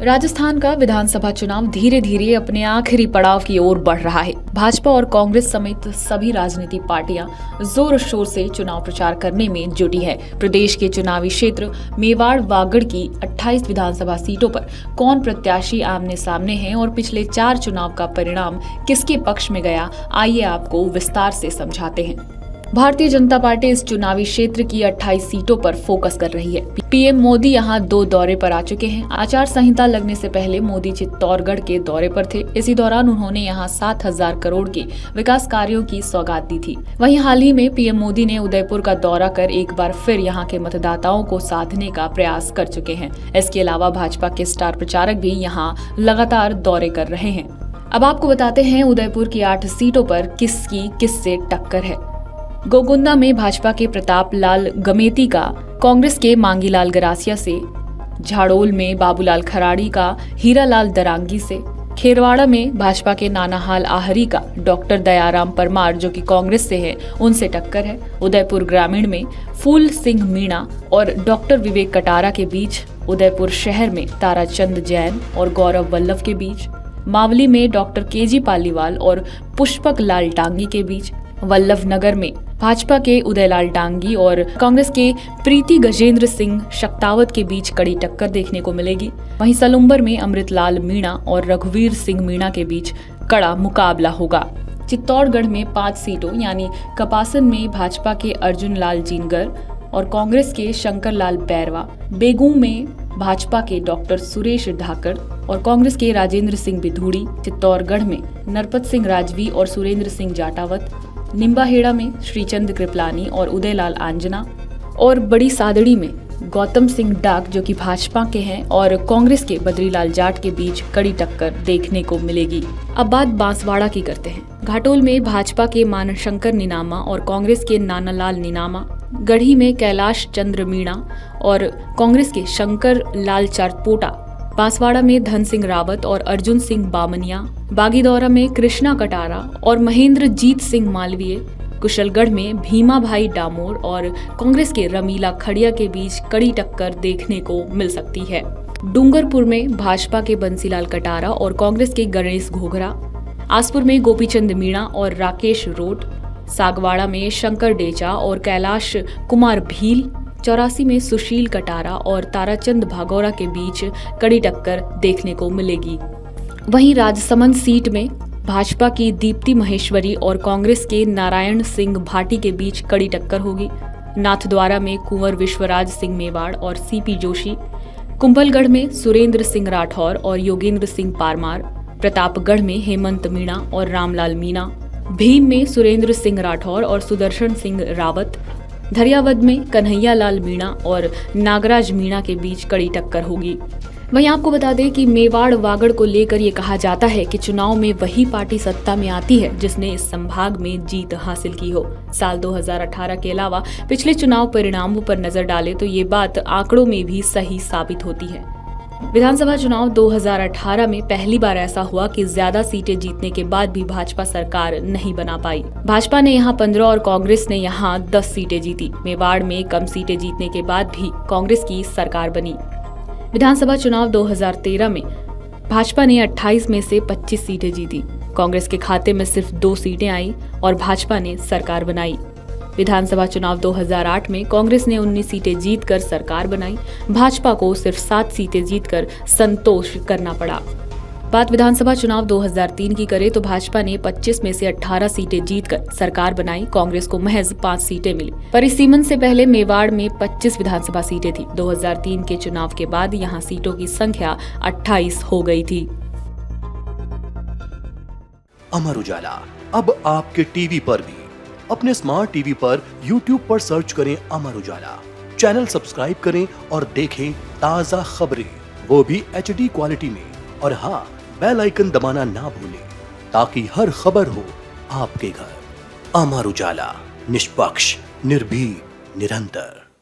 राजस्थान का विधानसभा चुनाव धीरे धीरे अपने आखिरी पड़ाव की ओर बढ़ रहा है। भाजपा और कांग्रेस समेत सभी राजनीतिक पार्टियां जोर शोर से चुनाव प्रचार करने में जुटी है। प्रदेश के चुनावी क्षेत्र मेवाड़ वागड़ की 28 विधानसभा सीटों पर कौन प्रत्याशी आमने सामने हैं और पिछले 4 चुनाव का परिणाम किसके पक्ष में गया, आइए आपको विस्तार से समझाते हैं। भारतीय जनता पार्टी इस चुनावी क्षेत्र की 28 सीटों पर फोकस कर रही है। पीएम मोदी यहां 2 दौरे पर आ चुके हैं। आचार संहिता लगने से पहले मोदी चित्तौड़गढ़ के दौरे पर थे। इसी दौरान उन्होंने यहां 7,000 करोड़ के विकास कार्यों की सौगात दी थी। वहीं हाल ही में पीएम मोदी ने उदयपुर का दौरा कर एक बार फिर यहां के मतदाताओं को साधने का प्रयास कर चुके हैं। इसके अलावा भाजपा के स्टार प्रचारक भी यहाँ लगातार दौरे कर रहे हैं। अब आपको बताते हैं उदयपुर की 8 सीटों पर किससे टक्कर है। गोगुंदा में भाजपा के प्रताप लाल गमेती का कांग्रेस के मांगीलाल गरासिया से, झाड़ोल में बाबूलाल खराड़ी का हीरालाल दरांगी से, खेरवाड़ा में भाजपा के नानाहाल आहरी का डॉक्टर दयाराम परमार जो कि कांग्रेस से है उनसे टक्कर है। उदयपुर ग्रामीण में फूल सिंह मीणा और डॉक्टर विवेक कटारा के बीच, उदयपुर शहर में ताराचंद जैन और गौरव वल्लभ के बीच, मावली में डॉक्टर केजी पालीवाल और पुष्पक लाल टांगी के बीच, वल्लभ नगर में भाजपा के उदयलाल डांगी और कांग्रेस के प्रीति गजेंद्र सिंह शक्तावत के बीच कड़ी टक्कर देखने को मिलेगी। वहीं सलुम्बर में अमृतलाल मीणा और रघुवीर सिंह मीणा के बीच कड़ा मुकाबला होगा। चित्तौड़गढ़ में 5 सीटों यानी कपासन में भाजपा के अर्जुन लाल जीनगर और कांग्रेस के शंकर लाल बैरवा, बेगू में भाजपा के डॉक्टर सुरेश ढाकर और कांग्रेस के राजेंद्र सिंह बिधूड़ी, चित्तौड़गढ़ में नरपत सिंह राजवी और सुरेंद्र सिंह जाटावत, निम्बाहेड़ा में श्रीचंद कृपलानी और उदयलाल आंजना और बड़ी सादड़ी में गौतम सिंह डाक जो कि भाजपा के हैं और कांग्रेस के बद्रीलाल जाट के बीच कड़ी टक्कर देखने को मिलेगी। अब बात बांसवाड़ा की करते हैं। घाटोल में भाजपा के मानशंकर निनामा और कांग्रेस के नानालाल निनामा, गढ़ी में कैलाश चंद्र मीणा और कांग्रेस के शंकर लाल चारपोटा, बांसवाड़ा में धन सिंह रावत और अर्जुन सिंह बामनिया, बागीदौरा में कृष्णा कटारा और महेंद्र जीत सिंह मालवीय, कुशलगढ़ में भीमा भाई डामोर और कांग्रेस के रमीला खड़िया के बीच कड़ी टक्कर देखने को मिल सकती है। डूंगरपुर में भाजपा के बंसीलाल कटारा और कांग्रेस के गणेश घोघरा, आसपुर में गोपीचंद मीणा और राकेश रोट, सागवाड़ा में शंकर डेचा और कैलाश कुमार भील, 84 में सुशील कटारा और ताराचंद भागौरा के बीच कड़ी टक्कर देखने को मिलेगी। वहीं राजसमंद सीट में भाजपा की दीप्ति महेश्वरी और कांग्रेस के नारायण सिंह भाटी के बीच कड़ी टक्कर होगी। नाथद्वारा में कुंवर विश्वराज सिंह मेवाड़ और सीपी जोशी, कुंभलगढ़ में सुरेंद्र सिंह राठौर और योगेंद्र सिंह पारमार, प्रतापगढ़ में हेमंत मीणा और रामलाल मीणा, भीम में सुरेंद्र सिंह राठौर और सुदर्शन सिंह रावत, धरियावद में कन्हैया लाल मीणा और नागराज मीणा के बीच कड़ी टक्कर होगी। वहीं आपको बता दें कि मेवाड़ वागड़ को लेकर ये कहा जाता है कि चुनाव में वही पार्टी सत्ता में आती है जिसने इस संभाग में जीत हासिल की हो। साल 2018 के अलावा पिछले चुनाव परिणामों पर नजर डालें तो ये बात आंकड़ों में भी सही साबित होती है। विधानसभा चुनाव 2018 में पहली बार ऐसा हुआ कि ज्यादा सीटें जीतने के बाद भी भाजपा सरकार नहीं बना पाई। भाजपा ने यहां 15 और कांग्रेस ने यहां 10 सीटें जीती। मेवाड़ में कम सीटें जीतने के बाद भी कांग्रेस की सरकार बनी। विधानसभा चुनाव 2013 में भाजपा ने 28 में से 25 सीटें जीती। कांग्रेस के खाते में सिर्फ 2 सीटें आई और भाजपा ने सरकार बनाई। विधानसभा चुनाव 2008 में कांग्रेस ने 19 सीटें जीतकर सरकार बनाई। भाजपा को सिर्फ 7 सीटें जीतकर संतोष करना पड़ा। बात विधानसभा चुनाव 2003 की करें तो भाजपा ने 25 में से 18 सीटें जीतकर सरकार बनाई। कांग्रेस को महज 5 सीटें मिली। परिसीमन से पहले मेवाड़ में 25 विधानसभा सीटें थी। 2003 के चुनाव के बाद यहां सीटों की संख्या 28 हो गई थी। अमर उजाला अब आपके टीवी पर भी। अपने स्मार्ट टीवी पर YouTube पर सर्च करें अमर उजाला, चैनल सब्सक्राइब करें और देखें ताजा खबरें, वो भी HD क्वालिटी में। और हाँ, बेल आइकन दबाना ना भूलें ताकि हर खबर हो आपके घर। अमर उजाला, निष्पक्ष, निर्भीक, निरंतर।